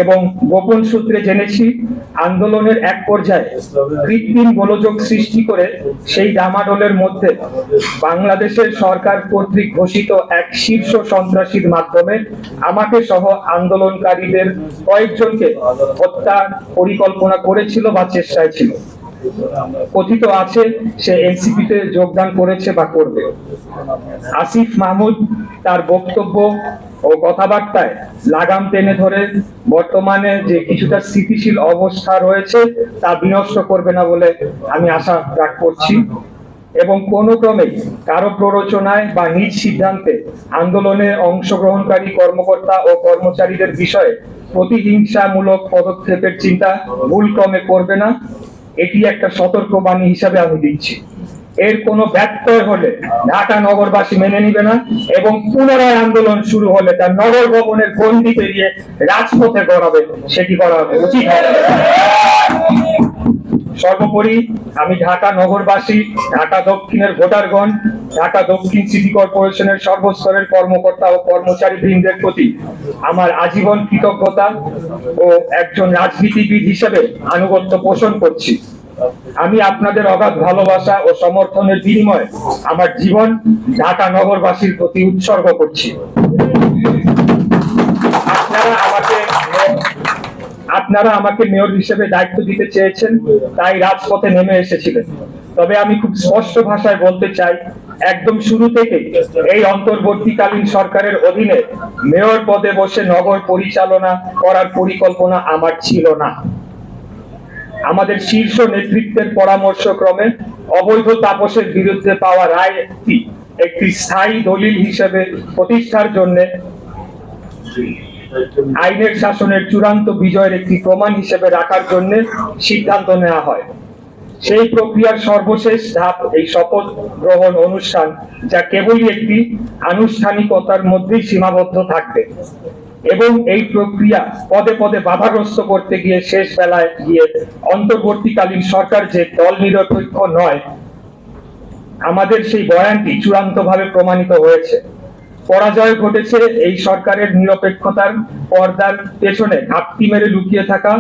এবং গোপন সূত্রে জেনেছি আন্দোলনের এক পর্যায়ে কৃত্রিম গোলযোগ সৃষ্টি করে সেই ডামাডোলের মধ্যে বাংলাদেশের সরকার কর্তৃক ঘোষিত এক শীর্ষ সন্ত্রাসীর মাধ্যমে আমাকে সহ আন্দোলনকারীদের কয়েকজনকে হত্যার পরিকল্পনা করেছিল বা চেষ্টায় ছিল। কথিত আছে সে এনসিপিতে যোগদান করেছে বা করবে। আসিফ মাহমুদ তার বক্তব্য ও কথাবার্তায় লাগাম টেনে ধরে বর্তমানে যে কিছুটা স্থিতিশীল অবস্থা রয়েছে তা বিনষ্ট করবে না বলে আমি আশা রাখ করছি এবং কোনো ক্রমে কারো প্ররোচনায় বা নিজ সিদ্ধান্তে আন্দোলনে অংশগ্রহণকারী কর্মকর্তা ও কর্মচারীদের বিষয়ে প্রতিহিংসামূলক পদক্ষেপের চিন্তা ভুল ক্রমে করবে না। এটি একটা সতর্কবাণী হিসাবে আমি দিচ্ছি। এর কোনো ব্যত্যয় হলে ঢাকা নগরবাসী মেনে নিবে না এবং পুনরায় আন্দোলন শুরু হলে তার নগর ভবনের গণ্ডি পেরিয়ে রাজপথে গড়াবে, সেটি করা উচিত হবে। সর্বোপরি আমি ঢাকা নগরবাসী, ঢাকা দক্ষিণের ভোটারগণ, ঢাকা দক্ষিণ সিটি কর্পোরেশনের সর্বস্তরের কর্মকর্তা ও কর্মচারী বৃন্দের প্রতি আমার আজীবন কৃতজ্ঞতা ও একজন রাজনীতিবিদ হিসেবে আনুগত্য পোষণ করছি। আমি আপনাদের অগাধ ভালোবাসা ও সমর্থনের বিনিময়ে আমার জীবন ঢাকা নগরবাসীর প্রতি উৎসর্গ করছি। আপনারা আমাকে মেয়র হিসেবে দায়িত্ব দিতে চেয়েছেন, তাই রাজপথে নেমে এসেছিলেন। তবে আমি খুব স্পষ্ট ভাষায় বলতে চাই, একদম শুরু থেকে এই অন্তর্বর্তীকালীন সরকারের অধীনে মেয়র পদে বসে নগর পরিচালনা করার পরিকল্পনা আমার ছিল না। আমাদের শীর্ষ নেতৃত্বের পরামর্শক্রমে অবৈধ তাপসের বিরুদ্ধে পাওয়া রায় একটি স্থায়ী দলিল হিসেবে প্রতিষ্ঠার জন্য আইনের শাসনের চূড়ান্ত বিজয়ের একটি প্রমাণ হিসেবে রাখার জন্য সিদ্ধান্ত নেওয়া হয়। সেই প্রক্রিয়ার সর্বশেষ ধাপ এই শপথ গ্রহণ অনুষ্ঠান, যা কেবলই একটি আনুষ্ঠানিকতার মধ্যেই সীমাবদ্ধ থাকবে এবং এই প্রক্রিয়া পদে পদে বাধাগ্রস্ত করতে গিয়ে শেষ বেলায় গিয়ে অন্তর্বর্তীকালীন সরকার যে দল নিরপেক্ষ নয়, আমাদের সেই বয়ানটি চূড়ান্তভাবে প্রমাণিত হয়েছে। পরাজয় ঘটেছে এই সরকারের নিরপেক্ষতার পর্দার পেছনে ঘাপটি মেরে লুকিয়ে থাকা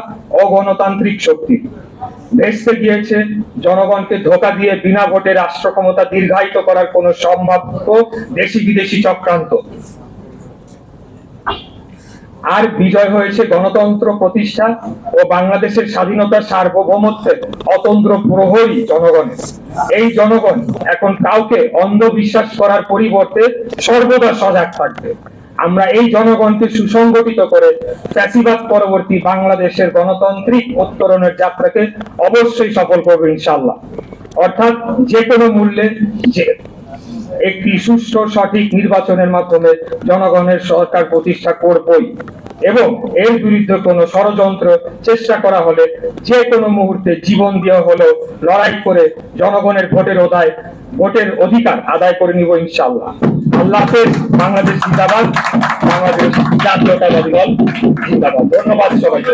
অগণতান্ত্রিক শক্তি। ভেস্তে গিয়েছে জনগণকে ধোঁকা দিয়ে বিনা ভোটে রাষ্ট্র ক্ষমতা দীর্ঘায়িত করার কোন সম্ভাব্য দেশি বিদেশি চক্রান্ত। আর বিজয় হয়েছে গণতন্ত্র প্রতিষ্ঠা ও বাংলাদেশের স্বাধীনতার সার্বভৌমত্বের অতন্ত্র প্রহরী জনগণের। এই জনগণ এখন কাউকে অন্ধবিশ্বাস করার পরিবর্তে সর্বদা সজাগ থাকবে। আমরা এই জনগণকে সুসংগঠিত করে ফ্যাসিবাদ পরবর্তী বাংলাদেশের গণতান্ত্রিক উত্তরণের যাত্রাকে অবশ্যই সফল করবো ইনশাআল্লাহ। অর্থাৎ যে কোনো মূল্যে একটি সুষ্ঠু সঠিক নির্বাচনের মাধ্যমে জনগণের সরকার প্রতিষ্ঠা করবই এবং এর বিরুদ্ধে কোনো ষড়যন্ত্র চেষ্টা করা হলে যে কোনো মুহূর্তে জীবন দেওয়া হলেও লড়াই করে জনগণের ভোটের অধিকার আদায় করে নিব ইনশাআল্লাহ। আল্লাহ হাফেজ। বাংলাদেশ জিন্দাবাদ। বাংলাদেশ জাতীয়তাবাদী দল জিন্দাবাদ। ধন্যবাদ সবাইকে।